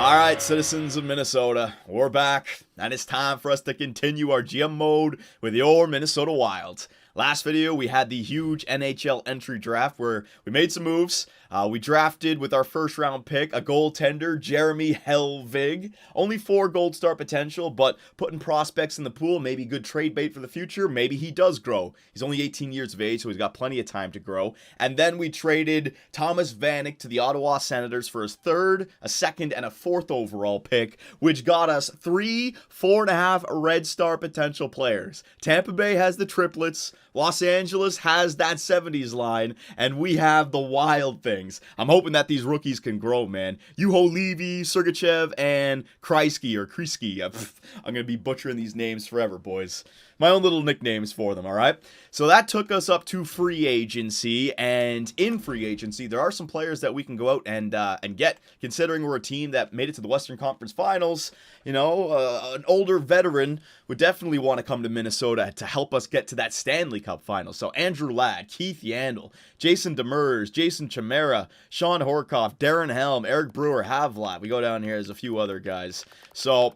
All right, citizens of Minnesota, we're back, and it's time for us to continue our GM mode with your Minnesota Wild. Last video, we had the huge NHL entry draft where we made some moves. We drafted with our first round pick a goaltender, Jeremy Helvig. Only 4 gold star potential, but putting prospects in the pool, maybe good trade bait for the future. Maybe he does grow. He's only 18 years of age, so he's got plenty of time to grow. And then we traded Thomas Vanek to the Ottawa Senators for his third, a second, and a fourth overall pick, which got us 3 4.5 red star potential players. Tampa Bay has the triplets. Los Angeles has that 70s line, and we have the Wild things. I'm hoping that these rookies can grow, man. Juho Levy, Sergachev, and Kreisky. I'm going to be butchering these names forever, boys. My own little nicknames for them, all right? So that took us up to free agency, and in free agency, there are some players that we can go out and get, considering we're a team that made it to the Western Conference Finals. You know, an older veteran would definitely want to come to Minnesota to help us get to that Stanley Cup final. So Andrew Ladd, Keith Yandel, Jason Demers, Jason Chimera, Sean Horkoff, Darren Helm, Eric Brewer, Havlat. We go down here, there's a few other guys. So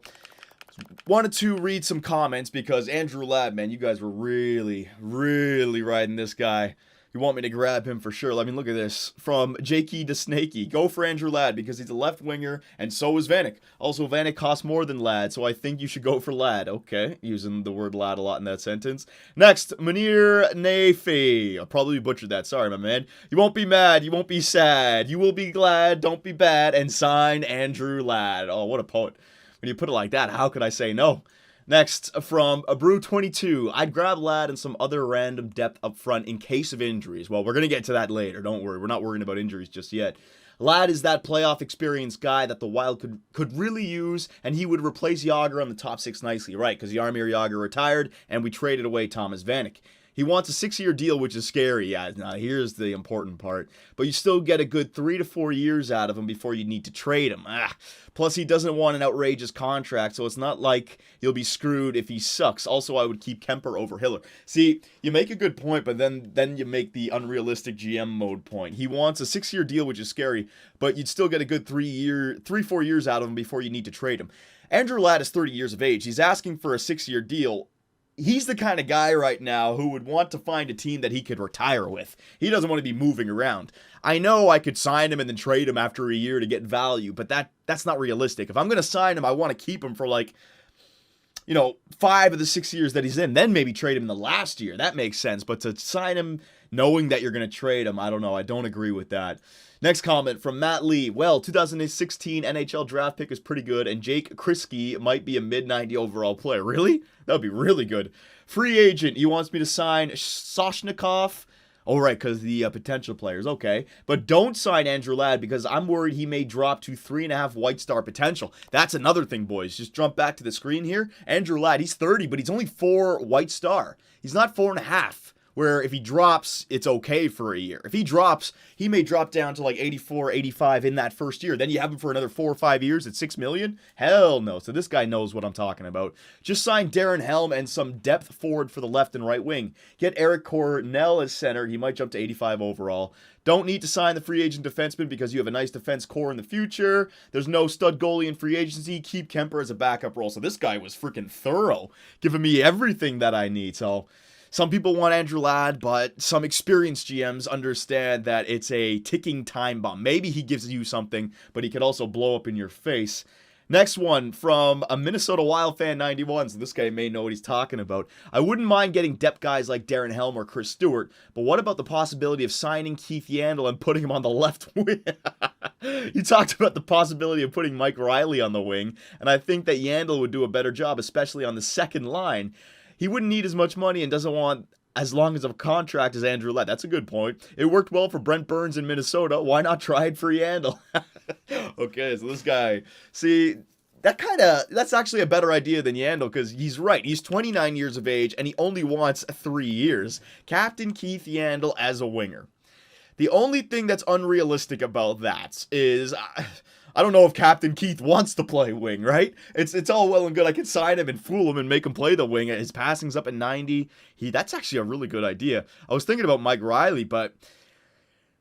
wanted to read some comments because Andrew Ladd, man, you guys were really riding this guy. You want me to grab him for sure. I mean, look at this. From Jakey to Snakey. Go for Andrew Ladd because he's a left winger, and so is Vanek. Also, Vanek costs more than Ladd, so I think you should go for Ladd. Okay, using the word Ladd a lot in that sentence. Next, Munir Nafi. I'll probably butchered that. Sorry, my man. You won't be mad. You won't be sad. You will be glad. Don't be bad. And sign Andrew Ladd. Oh, what a poet. When you put it like that, how could I say no? Next, from Brew22, I'd grab Ladd and some other random depth up front in case of injuries. Well, we're going to get to that later. Don't worry. We're not worrying about injuries just yet. Ladd is that playoff experience guy that the Wild could really use, and he would replace Yager on the top 6 nicely, right? Because Jaromir Yager retired, and we traded away Thomas Vanek. He wants a 6-year deal, which is scary. Yeah, now here's the important part. But you still get a good 3 to 4 years out of him before you need to trade him. Plus, he doesn't want an outrageous contract, so it's not like you'll be screwed if he sucks. Also, I would keep Kemper over Hiller. See, you make a good point, but then you make the unrealistic GM mode point. He wants a 6-year deal, which is scary, but you'd still get a good 3-4 years out of him before you need to trade him. Andrew Ladd is 30 years of age. He's asking for a 6-year deal. He's the kind of guy right now who would want to find a team that he could retire with. He doesn't want to be moving around. I know I could sign him and then trade him after a year to get value, but that's not realistic. If I'm going to sign him, I want to keep him for 5 of the 6 years that he's in, then maybe trade him in the last year. That makes sense, but to sign him knowing that you're going to trade him, I don't know. I don't agree with that. Next comment from Matt Lee. Well, 2016 NHL draft pick is pretty good, and Jake Kriske might be a mid-90 overall player. Really? That would be really good. Free agent. He wants me to sign Soshnikov. Oh, right, because the potential players. Okay. But don't sign Andrew Ladd because I'm worried he may drop to 3.5 white star potential. That's another thing, boys. Just jump back to the screen here. Andrew Ladd, he's 30, but he's only 4 white star. He's not 4.5. Where if he drops, it's okay for a year. If he drops, he may drop down to 84, 85 in that first year. Then you have him for another 4 or 5 years at $6 million? Hell no. So this guy knows what I'm talking about. Just sign Darren Helm and some depth forward for the left and right wing. Get Eric Cornell as center. He might jump to 85 overall. Don't need to sign the free agent defenseman because you have a nice defense core in the future. There's no stud goalie in free agency. Keep Kemper as a backup role. So this guy was freaking thorough, giving me everything that I need. So some people want Andrew Ladd, but some experienced GMs understand that it's a ticking time bomb. Maybe he gives you something, but he could also blow up in your face. Next one from a Minnesota Wild fan 91. So this guy may know what he's talking about. I wouldn't mind getting depth guys like Darren Helm or Chris Stewart, but what about the possibility of signing Keith Yandel and putting him on the left wing? You talked about the possibility of putting Mike Riley on the wing, and I think that Yandel would do a better job, especially on the second line. He wouldn't need as much money and doesn't want as long as a contract as Andrew Ladd. That's a good point. It worked well for Brent Burns in Minnesota. Why not try it for Yandel? Okay, so this guy, see, that's actually a better idea than Yandel because he's right. He's 29 years of age and he only wants 3 years. Captain Keith Yandel as a winger. The only thing that's unrealistic about that is I don't know if Captain Keith wants to play wing, right? It's all well and good. I can sign him and fool him and make him play the wing. His passing's up at 90. That's actually a really good idea. I was thinking about Mike Riley, but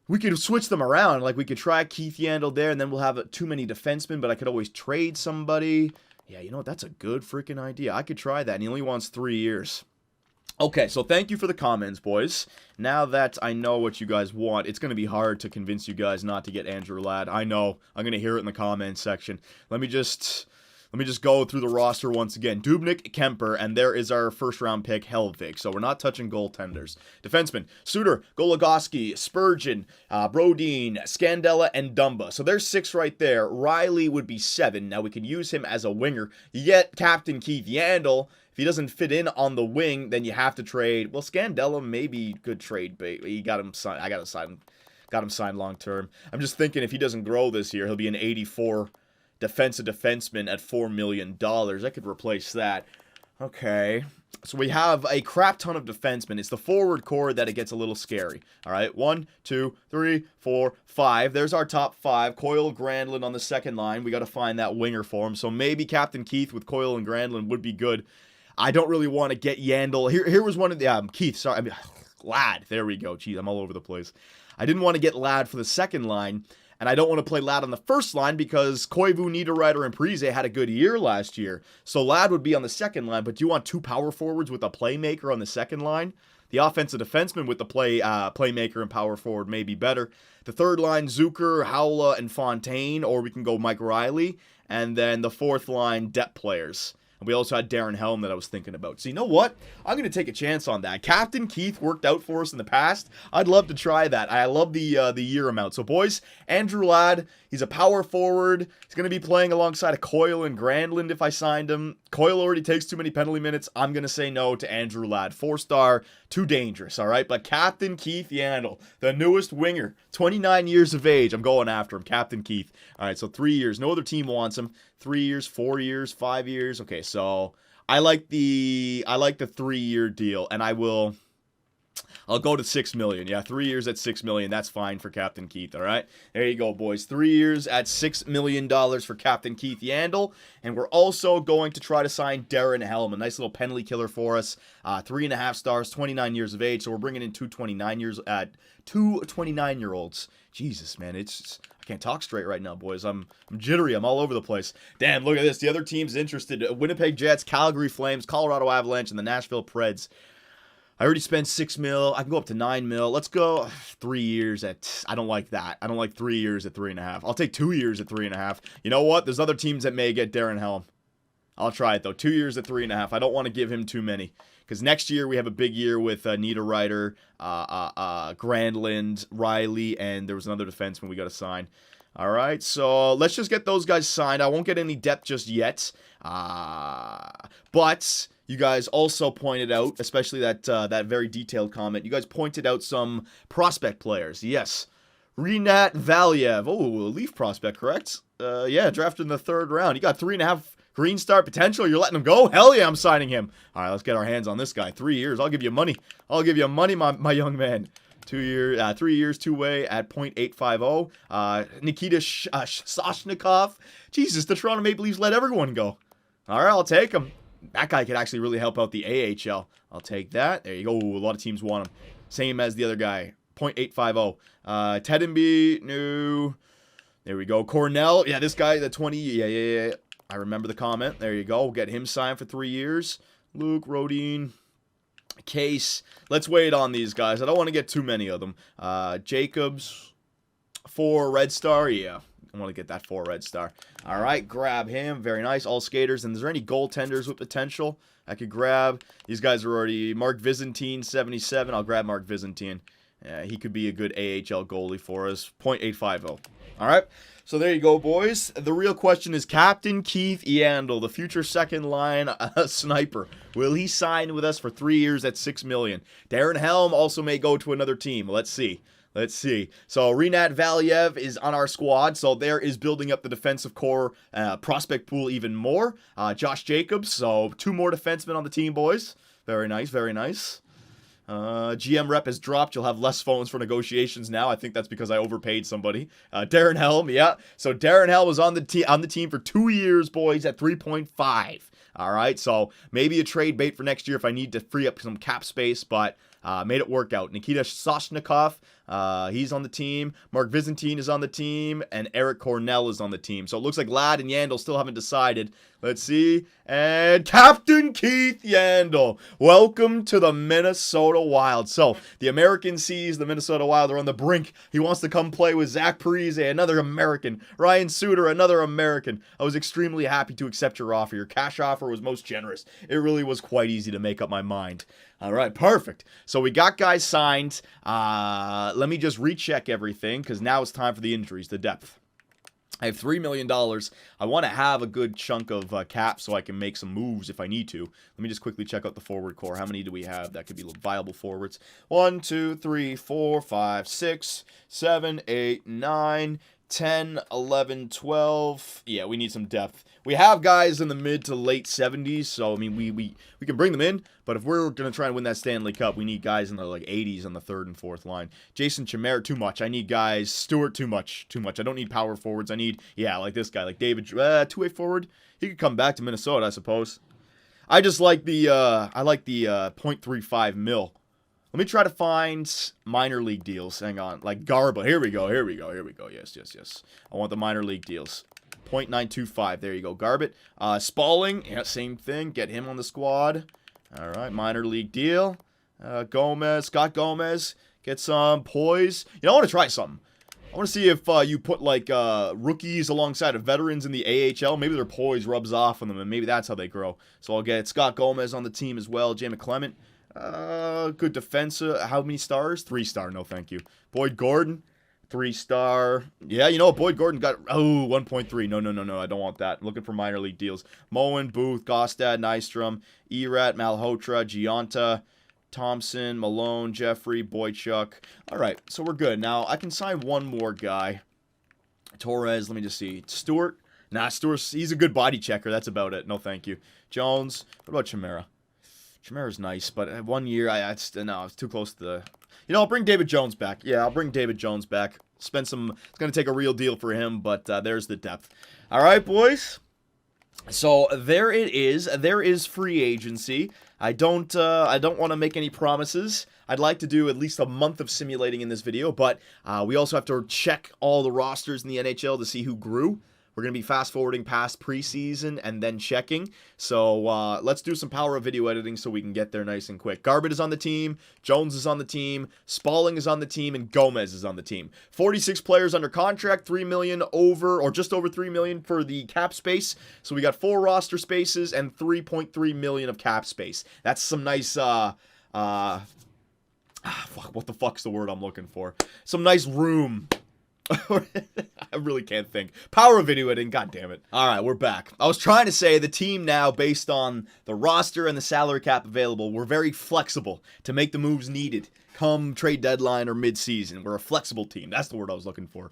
we could switch them around. Like, we could try Keith Yandle there, and then we'll have too many defensemen, but I could always trade somebody. Yeah, you know what? That's a good freaking idea. I could try that, and he only wants 3 years. Okay, so thank you for the comments, boys. Now that I know what you guys want, it's going to be hard to convince you guys not to get Andrew Ladd. I know. I'm going to hear it in the comments section. Let me just go through the roster once again. Dubnyk, Kemper, and there is our first-round pick, Helvig. So we're not touching goaltenders. Defensemen, Suter, Goligoski, Spurgeon, Brodin, Scandella, and Dumba. So there's 6 right there. Riley would be 7. Now we could use him as a winger. You get Captain Keith Yandle. If he doesn't fit in on the wing, then you have to trade. Well, Scandella maybe good trade bait. He got him signed. I got him signed long term. I'm just thinking if he doesn't grow this year, he'll be an 84 defensive defenseman at $4 million. I could replace that. Okay. So we have a crap ton of defensemen. It's the forward core that it gets a little scary. All right. 1, 2, 3, 4, 5. There's our top 5. Coyle, Granlund on the second line. We got to find that winger for him. So maybe Captain Keith with Coyle and Granlund would be good. I don't really want to get Yandle. Here was one of the Keith. Sorry, I mean Ladd. There we go. Jeez, I'm all over the place. I didn't want to get Ladd for the second line, and I don't want to play Ladd on the first line because Koivu, Niederreiter, and Parise had a good year last year. So Ladd would be on the second line, but do you want 2 power forwards with a playmaker on the second line? The offensive defenseman with the playmaker and power forward may be better. The third line, Zucker, Howla, and Fontaine, or we can go Mike Riley. And then the fourth line, depth players. And we also had Darren Helm that I was thinking about. So you know what? I'm going to take a chance on that. Captain Keith worked out for us in the past. I'd love to try that. I love the year amount. So boys, Andrew Ladd, he's a power forward. He's going to be playing alongside of Coyle and Granlund if I signed him. Coyle already takes too many penalty minutes. I'm going to say no to Andrew Ladd. 4-star, too dangerous, all right? But Captain Keith Yandle, the newest winger, 29 years of age. I'm going after him, Captain Keith. All right, so 3 years. No other team wants him. 3 years, 4 years, 5 years. Okay, so I like the 3-year deal, and I'll go to $6 million. Yeah, 3 years at $6 million. That's fine for Captain Keith. All right, there you go, boys. 3 years at $6 million for Captain Keith Yandle, and we're also going to try to sign Darren Helm, a nice little penalty killer for us. 3.5 stars, 29 years of age. So we're bringing in two 29-year-olds. Jesus, man, it's I can't talk straight right now, boys. I'm jittery. I'm all over the place. Damn, look at this. The other teams interested: Winnipeg Jets, Calgary Flames, Colorado Avalanche, and the Nashville Preds. I already spent $6 million. I can go up to $9 million. Let's go 3 years at. I don't like that. I don't like 3 years at 3.5. I'll take 2 years at 3.5. You know what? There's other teams that may get Darren Helm. I'll try it though. 2 years at 3.5. I don't want to give him too many. Because next year we have a big year with Niederreiter, Granlund, Riley, and there was another defenseman we got to sign. All right, so let's just get those guys signed. I won't get any depth just yet. But you guys also pointed out, especially that very detailed comment, you guys pointed out some prospect players. Yes, Rinat Valiev. Oh, a Leaf prospect, correct? Yeah, drafted in the 3rd round. He got 3.5 Green Star potential. You're letting him go? Hell yeah, I'm signing him. All right, let's get our hands on this guy. 3 years. I'll give you money. I'll give you money, my young man. 2 years, 3 years, two-way at .850. Nikita Soshnikov. Jesus, the Toronto Maple Leafs let everyone go. All right, I'll take him. That guy could actually really help out the AHL. I'll take that. There you go. Ooh, a lot of teams want him. Same as the other guy. .850. Teddenby, no. There we go. Cornell. Yeah, this guy, the 20. Yeah. I remember the comment. There you go. We'll get him signed for 3 years. Luke, Rodin, Case. Let's wait on these guys. I don't want to get too many of them. Jacobs, 4 Red Star. Yeah, I want to get that 4 Red Star. All right, grab him. Very nice. All skaters. And is there any goaltenders with potential I could grab? These guys are already Mark Vizantine, 77. I'll grab Mark Vizantine. He could be a good AHL goalie for us. .850. All right. So there you go, boys. The real question is Captain Keith Yandle, the future second-line sniper. Will he sign with us for 3 years at $6 million? Darren Helm also may go to another team. Let's see. So Rinat Valiev is on our squad, so there is building up the defensive core prospect pool even more. Josh Jacobs, so 2 more defensemen on the team, boys. Very nice, very nice. GM rep has dropped. You'll have less phones for negotiations now. I think that's because I overpaid somebody. Darren Helm, yeah. So Darren Helm was on the team for 2 years, boys, at 3.5. All right, so maybe a trade bait for next year if I need to free up some cap space, but made it work out. Nikita Soshnikov, He's on the team. Mark Vizentine is on the team. And Eric Cornell is on the team. So it looks like Ladd and Yandel still haven't decided. Let's see. And Captain Keith Yandel. Welcome to the Minnesota Wild. So the American sees the Minnesota Wild are on the brink. He wants to come play with Zach Parise, another American. Ryan Suter, another American. I was extremely happy to accept your offer. Your cash offer was most generous. It really was quite easy to make up my mind. All right, perfect. So we got guys signed. Let me just recheck everything because now it's time for the injuries, the depth. I have $3 million. I want to have a good chunk of cap so I can make some moves if I need to. Let me just quickly check out the forward core. How many do we have that could be viable forwards? 1, 2, 3, 4, 5, 6, 7, 8, 9, 10, 11, 12. Yeah, we need some depth. We have guys in the mid to late 70s, so I mean we can bring them in, but if we're going to try and win that Stanley Cup, we need guys in the like 80s on the third and fourth line. Jason Chimera, too much. I need guys. Stewart, too much. I don't need power forwards. I need, yeah, like this guy, like David, two-way forward. He could come back to Minnesota, I suppose. I just like the .35 mil. Let me try to find minor league deals. Hang on. Like Garba. Here we go. Yes. I want the minor league deals. .925. There you go. Garbett. Spalling. Yeah, same thing. Get him on the squad. All right. Minor league deal. Scott Gomez. Get some poise. You know, I want to try something. I want to see if you put, like, rookies alongside of veterans in the AHL. Maybe their poise rubs off on them, and maybe that's how they grow. So I'll get Scott Gomez on the team as well. Jay McClement. Good defensive. How many stars? 3-star. No, thank you. Boyd Gordon. 3-star. Yeah, you know, Boyd Gordon got, 1.3. No, I don't want that. I'm looking for minor league deals. Moen, Booth, Gostad, Nystrom, Erat, Malhotra, Giunta, Thompson, Malone, Jeffrey, Boychuk. All right, so we're good. Now, I can sign one more guy. Torres, let me just see. Stewart. Nah, Stewart, he's a good body checker. That's about it. No, thank you. Jones. What about Chimera? Chimera's nice, but 1 year, no, it's too close to the... You know, I'll bring David Jones back. Yeah, I'll bring David Jones back. Spend some... It's going to take a real deal for him, but there's the depth. All right, boys. So, there it is. There is free agency. I don't want to make any promises. I'd like to do at least a month of simulating in this video, but we also have to check all the rosters in the NHL to see who grew. We're going to be fast-forwarding past preseason and then checking. So let's do some power of video editing so we can get there nice and quick. Garbett is on the team. Jones is on the team. Spalling is on the team. And Gomez is on the team. 46 players under contract. $3 million over, or just over $3 million for the cap space. So we got 4 roster spaces and $3.3 million of cap space. That's some nice... what the fuck's the word I'm looking for? Some nice room. I really can't think. Power of video editing, god damn it. Alright, we're back. I was trying to say the team now, based on the roster and the salary cap available, we're very flexible to make the moves needed come trade deadline or mid-season. We're a flexible team. That's the word I was looking for.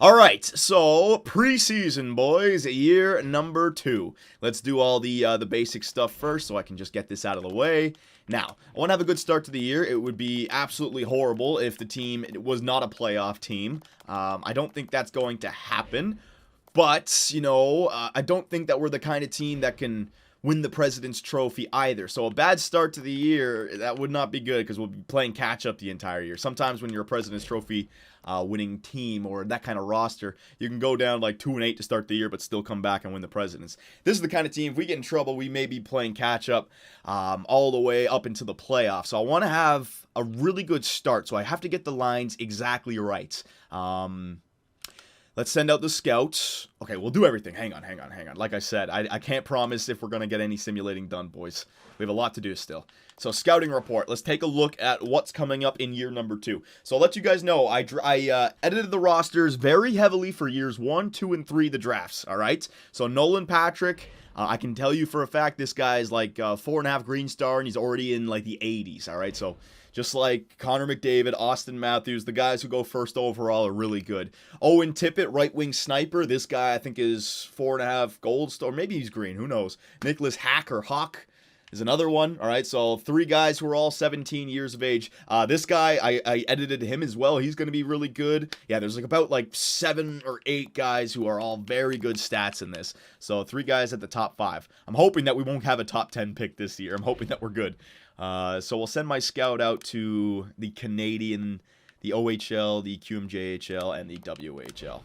Alright, so preseason, boys, year number 2. Let's do all the basic stuff first so I can just get this out of the way. Now, I want to have a good start to the year. It would be absolutely horrible if the team was not a playoff team. I don't think that's going to happen. But, you know, I don't think that we're the kind of team that can win the President's Trophy either. So a bad start to the year, that would not be good because we'll be playing catch-up the entire year. Sometimes when you're a President's Trophy winning team or that kind of roster, you can go down like 2-8 to start the year but still come back and win the President's. This is the kind of team, if we get in trouble, we may be playing catch-up all the way up into the playoffs. So I want to have a really good start, so I have to get the lines exactly right. Let's send out the scouts. Okay, we'll do everything. Hang on. Like I said, I can't promise if we're going to get any simulating done, boys. We have a lot to do still. So, scouting report. Let's take a look at what's coming up in year number 2. So, I'll let you guys know, I edited the rosters very heavily for years 1, 2, and 3, the drafts, all right? So, Nolan Patrick, I can tell you for a fact this guy's like 4.5 green star, and he's already in like the 80s, all right? So, just like Connor McDavid, Austin Matthews, the guys who go first overall are really good. Owen Tippett, right-wing sniper. This guy, I think, is 4.5 gold star. Maybe he's green. Who knows? Nicholas Hawk is another one. All right, so 3 guys who are all 17 years of age. This guy, I edited him as well. He's going to be really good. Yeah, there's like about like 7 or 8 guys who are all very good stats in this. So 3 guys at the top 5. I'm hoping that we won't have a top 10 pick this year. I'm hoping that we're good. So we'll send my scout out to the Canadian the OHL, the QMJHL, and the WHL.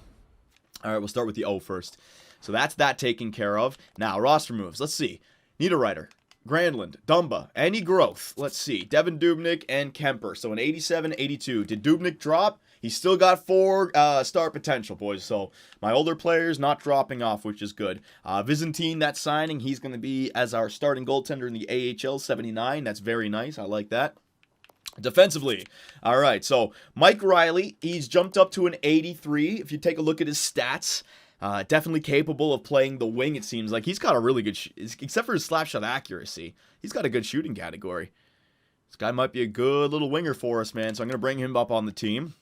All right, we'll start with the O first. So that's that taken care of. Now, roster moves. Let's see. Niederreiter, Granlund, Dumba, any growth? Let's see. Devin Dubnyk and Kemper. So an 87, 82. Did Dubnyk drop? He's still got 4 star potential, boys. So my older players not dropping off, which is good. Byzantine, that signing, he's going to be as our starting goaltender in the AHL, 79. That's very nice. I like that. Defensively, all right, so Mike Riley, he's jumped up to an 83. If you take a look at his stats, definitely capable of playing the wing, it seems like. He's got a really good, except for his slap shot accuracy, he's got a good shooting category. This guy might be a good little winger for us, man, so I'm going to bring him up on the team.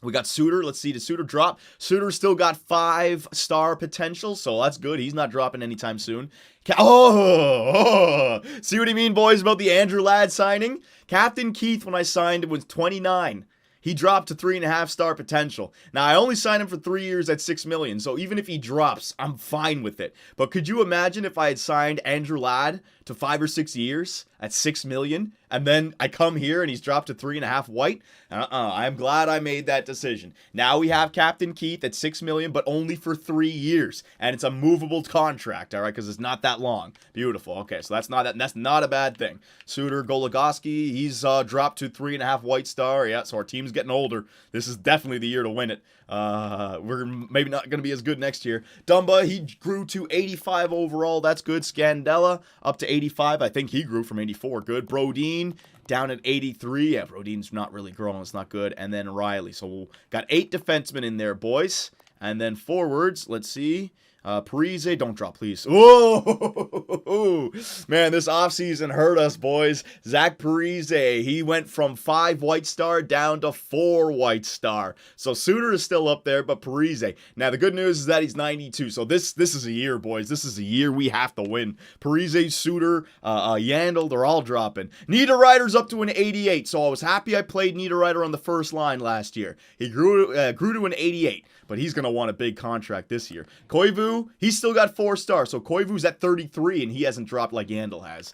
We got Suter. Let's see, did Suter drop? Suter still got 5 star potential, so that's good. He's not dropping anytime soon. See what I mean, boys, about the Andrew Ladd signing? Captain Keith, when I signed, was 29. He dropped to 3.5 star potential. Now, I only signed him for 3 years at $6 million, so even if he drops, I'm fine with it. But could you imagine if I had signed Andrew Ladd to 5 or 6 years at $6 million, and then I come here and he's dropped to 3.5 white? I'm glad I made that decision. Now we have Captain Keith at $6 million, but only for 3 years, and it's a movable contract, all right, because it's not that long. Beautiful. Okay, so that's not a bad thing. Suter, Goligoski, he's dropped to 3.5 white star. Yeah, so our team's getting older. This is definitely the year to win it. We're maybe not going to be as good next year. Dumba, he grew to 85 overall. That's good. Scandella up to 85. I think he grew from 84. Good. Brodin down at 83. Yeah, Brodin's not really growing. It's not good. And then Riley. So we'll got 8 defensemen in there, boys. And then forwards, let's see. Parise, don't drop, please. Whoa! Man, this offseason hurt us, boys. Zach Parise, he went from 5 white star down to 4 white star. So Suter is still up there, but Parise. Now, the good news is that he's 92. So this is a year, boys. This is a year we have to win. Parise, Suter, Yandel, they're all dropping. Niederreiter's up to an 88. So I was happy I played Niederreiter on the first line last year. He grew to an 88. But he's going to want a big contract this year. Koivu, he's still got 4 stars. So Koivu's at 33, and he hasn't dropped like Yandel has.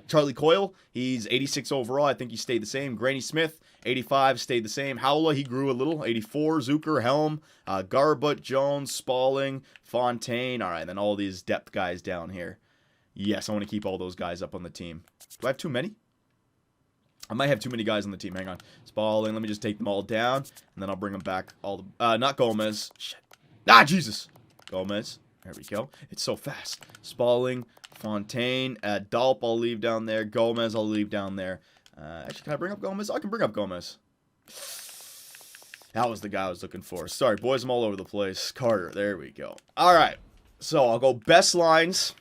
Charlie Coyle, he's 86 overall. I think he stayed the same. Granny Smith, 85, stayed the same. Howla, he grew a little. 84. Zucker, Helm, Garbutt, Jones, Spalling, Fontaine. All right, and then all these depth guys down here. Yes, I want to keep all those guys up on the team. Do I have too many? I might have too many guys on the team. Hang on. Spalling. Let me just take them all down. And then I'll bring them back. All the... not Gomez. Shit. Ah, Jesus. Gomez. There we go. It's so fast. Spalling. Fontaine. Dalp I'll leave down there. Gomez I'll leave down there. Actually, can I bring up Gomez? I can bring up Gomez. That was the guy I was looking for. Sorry, boys. I'm all over the place. Carter. There we go. All right. So, I'll go best lines.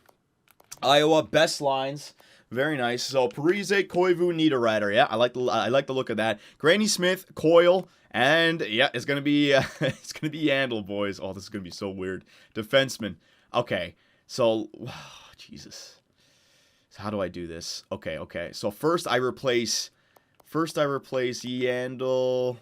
Iowa, best lines. Very nice. So Parise, Koivu, Niederreiter. Yeah, I like the look of that. Granny Smith, Coyle, and yeah, it's gonna be Yandel, boys. Oh, this is gonna be so weird. Defenseman. Okay, so Jesus. So how do I do this? Okay. So first I replace Yandel.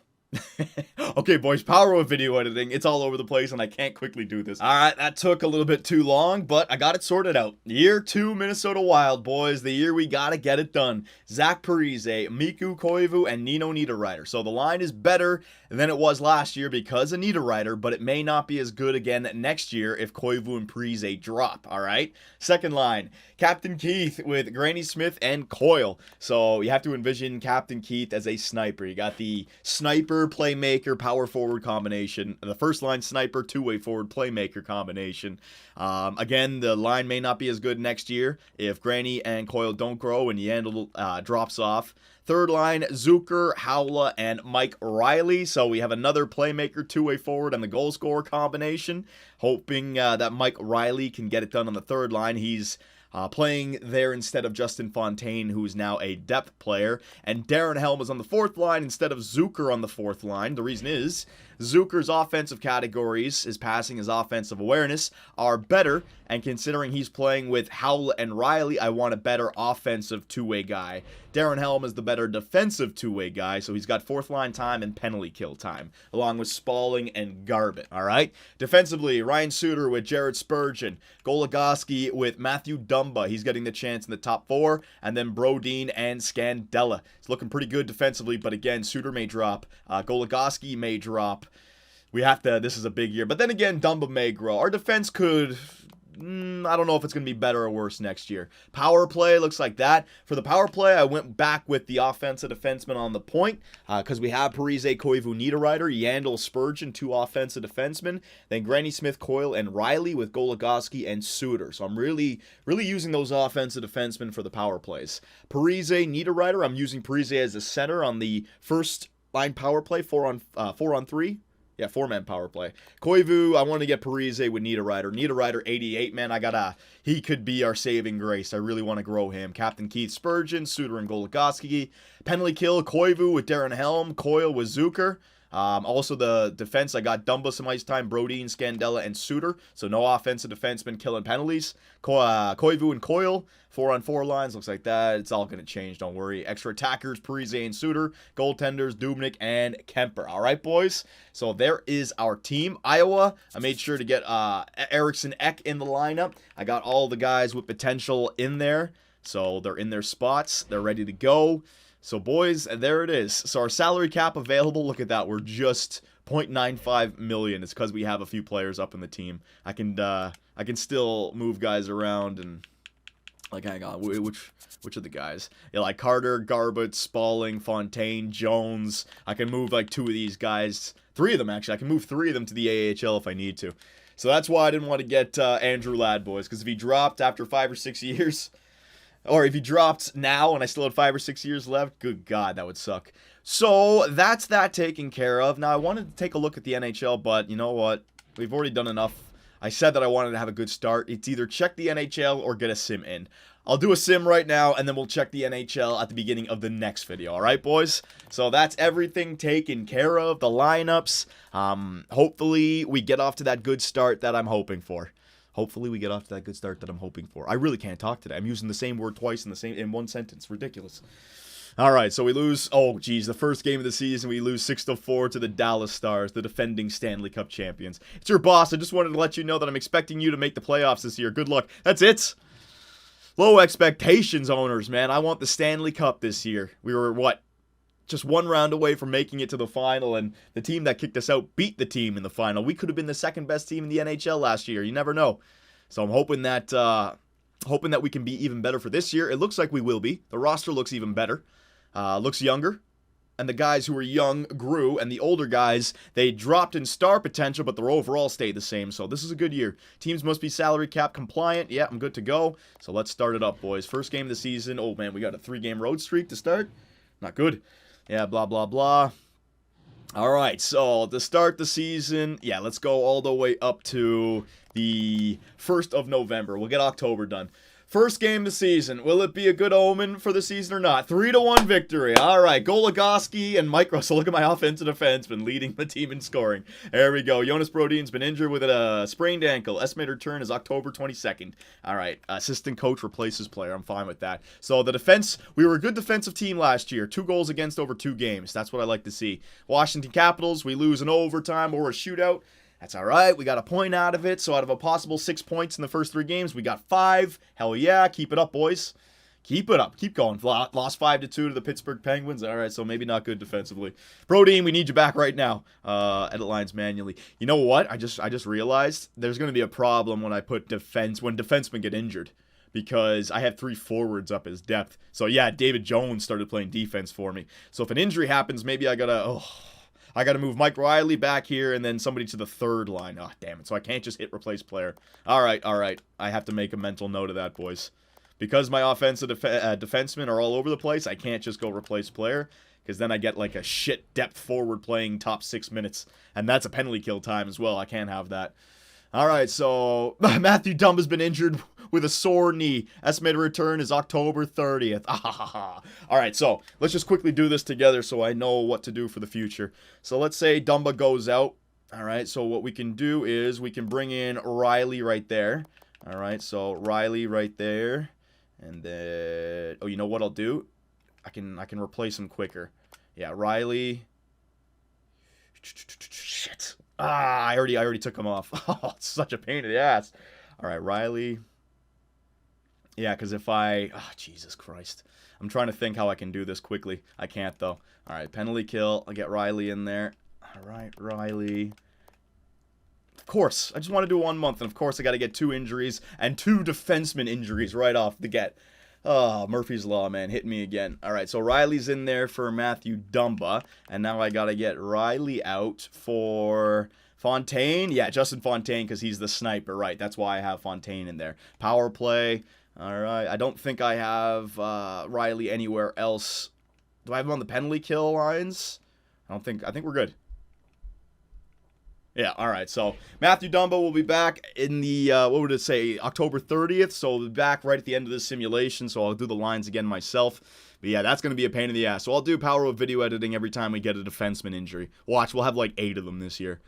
Okay, boys, power of video editing. It's all over the place, and I can't quickly do this. All right, that took a little bit too long, but I got it sorted out. Year 2 Minnesota Wild, boys. The year we got to get it done. Zach Parise, Miku Koivu, and Nino Niederreiter. So the line is better than it was last year because of Niederreiter, but it may not be as good again next year if Koivu and Parise drop, all right? Second line, Captain Keith with Granny Smith and Coyle. So you have to envision Captain Keith as a sniper. You got the sniper, playmaker, power forward combination. The first line sniper, two-way forward playmaker combination. Again, the line may not be as good next year if Granny and Coyle don't grow and Yandel drops off. Third line, Zucker, Howla, and Mike Riley. So we have another playmaker, two-way forward, and the goal scorer combination. Hoping that Mike Riley can get it done on the third line. He's playing there instead of Justin Fontaine, who is now a depth player. And Darren Helm is on the fourth line instead of Zucker on the fourth line. The reason is Zucker's offensive categories, his passing, his offensive awareness, are better. And considering he's playing with Howla and Riley, I want a better offensive two-way guy. Darren Helm is the better defensive two-way guy, so he's got fourth line time and penalty kill time, along with Spalling and Garbutt, all right? Defensively, Ryan Suter with Jared Spurgeon, Goligoski with Matthew Dunn. Dumba. He's getting the chance in the top 4. And then Brodin and Scandella. It's looking pretty good defensively, but again, Suter may drop. Goligoski may drop. We have to, this is a big year. But then again, Dumba may grow. Our defense could, I don't know if it's going to be better or worse next year. Power play looks like that. For the power play, I went back with the offensive defenseman on the point because we have Parise, Koivu, Niederreiter, Yandel, Spurgeon, 2 offensive defensemen. Then Granny Smith, Coyle, and Riley with Goligoski and Suter. So I'm really using those offensive defensemen for the power plays. Parise, Niederreiter, I'm using Parise as a center on the first line power play, 4 on 3. Yeah, 4-man power play. Koivu, I want to get Parise with Niederreiter. Niederreiter, 88, man. He could be our saving grace. I really want to grow him. Captain Keith Spurgeon, Suter and Goligoski. Penalty kill, Koivu with Darren Helm. Coyle with Zucker. Also the defense, I got Dumba some ice time, Brodin, Scandella, and Suter. So no offensive defensemen killing penalties. Koivu and Coyle, 4-on-4 lines. Looks like that. It's all going to change, don't worry. Extra attackers, Parise and Suter. Goaltenders, Dubnyk and Kemper. All right, boys. So there is our team. Iowa, I made sure to get Eriksson Ek in the lineup. I got all the guys with potential in there. So they're in their spots. They're ready to go. So, boys, there it is. So, our salary cap available, look at that. We're just $0.95 million. It's because we have a few players up in the team. I can still move guys around and, like, hang on. Which are the guys? Yeah, like Carter, Garbett, Spalling, Fontaine, Jones. I can move, like, 2 of these guys. 3 of them, actually. I can move 3 of them to the AHL if I need to. So, that's why I didn't want to get Andrew Ladd, boys. Because if he dropped after 5 or 6 years... Or if he dropped now and I still had 5 or 6 years left, good God, that would suck. So that's that taken care of. Now, I wanted to take a look at the NHL, but you know what? We've already done enough. I said that I wanted to have a good start. It's either check the NHL or get a sim in. I'll do a sim right now, and then we'll check the NHL at the beginning of the next video. All right, boys? So that's everything taken care of, the lineups. Hopefully, we get off to that good start that I'm hoping for. Hopefully we get off to that good start that I'm hoping for. I really can't talk today. I'm using the same word twice in one sentence. Ridiculous. All right, so we lose. Oh, geez, the first game of the season, we lose 6-4 to the Dallas Stars, the defending Stanley Cup champions. It's your boss. I just wanted to let you know that I'm expecting you to make the playoffs this year. Good luck. That's it. Low expectations, owners, man. I want the Stanley Cup this year. We were what? Just 1 round away from making it to the final, and the team that kicked us out beat the team in the final. We could have been the 2nd best team in the NHL last year. You never know. So I'm hoping that we can be even better for this year. It looks like we will be. The roster looks even better. Looks younger. And the guys who were young grew, and the older guys, they dropped in star potential, but their overall stayed the same. So this is a good year. Teams must be salary cap compliant. Yeah, I'm good to go. So let's start it up, boys. First game of the season. Oh, man, we got a 3-game road streak to start. Not good. Yeah, blah, blah, blah. All right, so to start the season, yeah, let's go all the way up to the 1st of November. We'll get October done. First game of the season. Will it be a good omen for the season or not? 3-1 victory. All right, Goligoski and Mike Russell. Look at my offensive defenseman leading the team in scoring. There we go. Jonas Brodin's been injured with a sprained ankle. Estimated return is October 22nd. All right, assistant coach replaces player. I'm fine with that. So the defense, we were a good defensive team last year. 2 goals against over 2 games. That's what I like to see. Washington Capitals, we lose in overtime or a shootout. That's all right. We got a point out of it. So out of a possible 6 points in the first 3 games, we got 5. Hell yeah. Keep it up, boys. Keep it up. Keep going. Lost 5-2 to the Pittsburgh Penguins. All right, so maybe not good defensively. Brodin, we need you back right now. Edit lines manually. You know what? I just realized there's going to be a problem when I put defense, when defensemen get injured. Because I had 3 forwards up as depth. So yeah, David Jones started playing defense for me. So if an injury happens, maybe I got to move Mike Riley back here and then somebody to the 3rd line. Oh, damn it. So I can't just hit replace player. All right. I have to make a mental note of that, boys. Because my offensive defensemen are all over the place, I can't just go replace player. Because then I get like a shit depth forward playing top 6 minutes. And that's a penalty kill time as well. I can't have that. All right, so Matthew Dumba's been injured with a sore knee. Estimated return is October 30th. All right, so let's just quickly do this together so I know what to do for the future. So let's say Dumba goes out. All right, so what we can do is we can bring in Riley right there. All right, so Riley right there. And then, oh, you know what I'll do? I can replace him quicker. Yeah, Riley. Shit. I already took him off. Oh, it's such a pain in the ass. All right, Riley. Yeah, because if I... Oh, Jesus Christ. I'm trying to think how I can do this quickly. I can't, though. All right, penalty kill. I'll get Riley in there. All right, Riley. Of course. I just want to do 1 month, and of course I got to get 2 injuries and 2 defenseman injuries right off the get. Oh, Murphy's Law, man. Hit me again. All right, so Riley's in there for Matthew Dumba, and now I got to get Riley out for... Fontaine? Yeah, Justin Fontaine, because he's the sniper, right. That's why I have Fontaine in there. Power play. All right. I don't think I have Riley anywhere else. Do I have him on the penalty kill lines? I think we're good. Yeah, all right. So Matthew Dumba will be back in the, what would it say, October 30th. So we'll be back right at the end of this simulation. So I'll do the lines again myself. But yeah, that's going to be a pain in the ass. So I'll do power of video editing every time we get a defenseman injury. Watch, we'll have like 8 of them this year.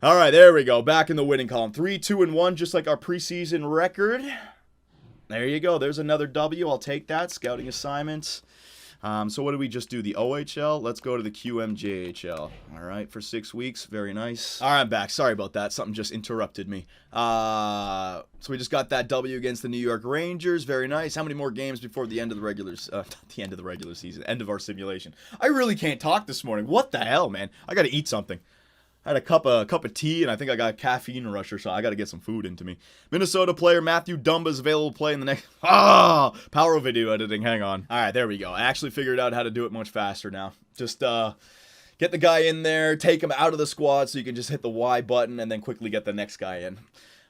All right, there we go. Back in the winning column. 3-2-1, just like our preseason record. There you go. There's another W. I'll take that. Scouting assignments. So what did we just do? The OHL? Let's go to the QMJHL. All right, for 6 weeks. Very nice. All right, I'm back. Sorry about that. Something just interrupted me. So we just got that W against the New York Rangers. Very nice. How many more games before the end of the regular season, end of our simulation? I really can't talk this morning. What the hell, man? I got to eat something. I had a cup of tea, and I think I got a caffeine rusher, so I got to get some food into me. Minnesota player Matthew Dumba is available to play in the next... Power video editing, hang on. All right, there we go. I actually figured out how to do it much faster now. Just get the guy in there, take him out of the squad so you can just hit the Y button, and then quickly get the next guy in.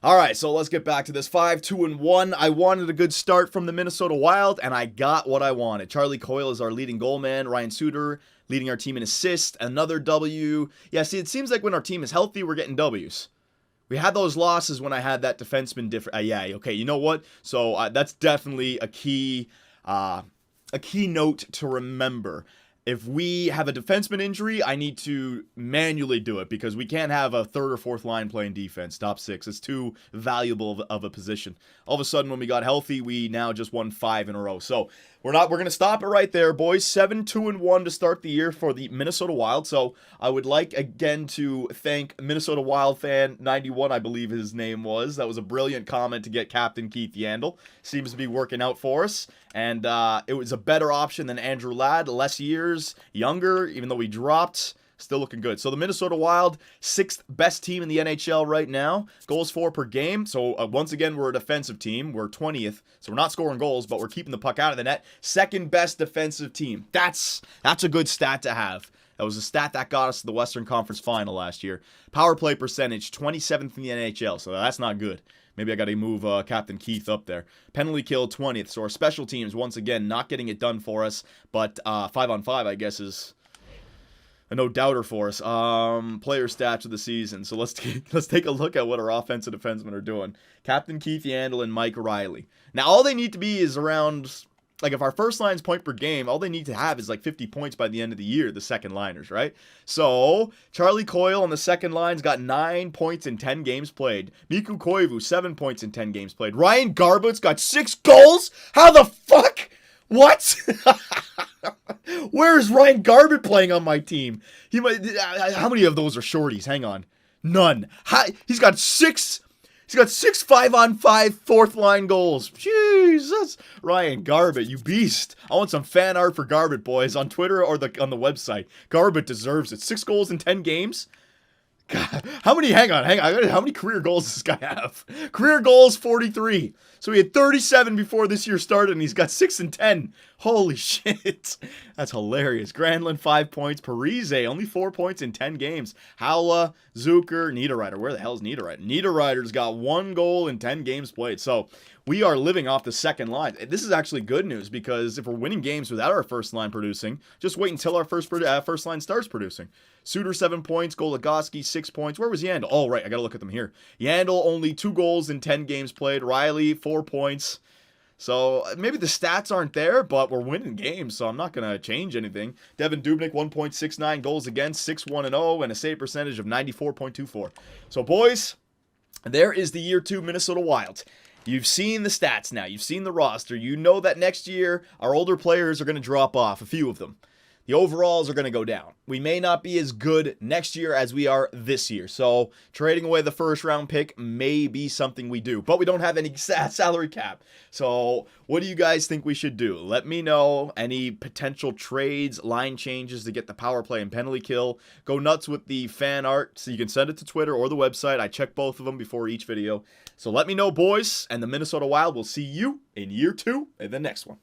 All right, so let's get back to this. 5-2-1. I wanted a good start from the Minnesota Wild, and I got what I wanted. Charlie Coyle is our leading goal man. Ryan Suter leading our team in assists. Another W. Yeah, see, it seems like when our team is healthy, we're getting W's. We had those losses when I had that defenseman different. Yeah, okay, you know what? So that's definitely a key note to remember. If we have a defenseman injury, I need to manually do it because we can't have a third or fourth line playing defense, top 6. It's too valuable of a position. All of a sudden, when we got healthy, we now just won 5 in a row. So we're going to stop it right there, boys. 7-2-1 to start the year for the Minnesota Wild. So I would like again to thank Minnesota Wild fan 91, I believe his name was. That was a brilliant comment to get Captain Keith Yandel. Seems to be working out for us. And it was a better option than Andrew Ladd. Less years, younger, even though we dropped. Still looking good. So the Minnesota Wild, 6th best team in the NHL right now. Goals for per game. So once again, we're a defensive team. We're 20th. So we're not scoring goals, but we're keeping the puck out of the net. 2nd best defensive team. That's a good stat to have. That was a stat that got us to the Western Conference Final last year. Power play percentage, 27th in the NHL. So that's not good. Maybe I got to move Captain Keith up there. Penalty kill, 20th. So our special teams, once again, not getting it done for us. But 5-on-5, I guess, is a no-doubter for us. Player stats of the season. So let's take a look at what our offensive defensemen are doing. Captain Keith Yandel and Mike Riley. Now, all they need to be is around... Like, if our first line's point per game, all they need to have is, like, 50 points by the end of the year, the second liners, right? So, Charlie Coyle on the second line's got 9 points in 10 games played. Mikko Koivu, 7 points in 10 games played. Ryan Garbutt's got 6 goals? How the fuck? What? Where is Ryan Garbutt playing on my team? How many of those are shorties? Hang on. None. He's got 6... He's got 6 5-on-5 fourth line goals. Jesus. Ryan Garbutt, you beast. I want some fan art for Garbutt, boys, on Twitter or on the website. Garbutt deserves it. 6 goals in 10 games? God, hang on. How many career goals does this guy have? Career goals, 43. So he had 37 before this year started, and he's got 6 and 10. Holy shit. That's hilarious. Granlund, 5 points. Parise, only 4 points in 10 games. Howla, Zucker, Niederreiter. Where the hell is Niederreiter? Niederreiter's got 1 goal in 10 games played. So we are living off the second line. This is actually good news because if we're winning games without our first line producing, just wait until our first line starts producing. Suter, 7 points. Goligoski, 6 points. Where was Yandel? Oh, right. I got to look at them here. Yandel, only 2 goals in 10 games played. Riley, 4 points. So maybe the stats aren't there, but we're winning games, so I'm not going to change anything. Devin Dubnyk, 1.69 goals against, 6-1-0, and a save percentage of 94.24. So, boys, there is the year 2 Minnesota Wild. You've seen the stats now. You've seen the roster. You know that next year, our older players are going to drop off, a few of them. the overalls are going to go down. We may not be as good next year as we are this year. So trading away the first round pick may be something we do, but we don't have any salary cap. So what do you guys think we should do? Let me know any potential trades, line changes to get the power play and penalty kill. Go nuts with the fan art. So you can send it to Twitter or the website. I check both of them before each video. So let me know, boys, and the Minnesota Wild will see you in year 2 in the next one.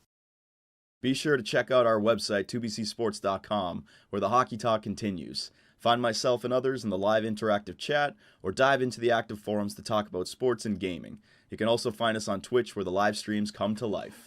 Be sure to check out our website, 2bcsports.com, where the hockey talk continues. Find myself and others in the live interactive chat, or dive into the active forums to talk about sports and gaming. You can also find us on Twitch, where the live streams come to life.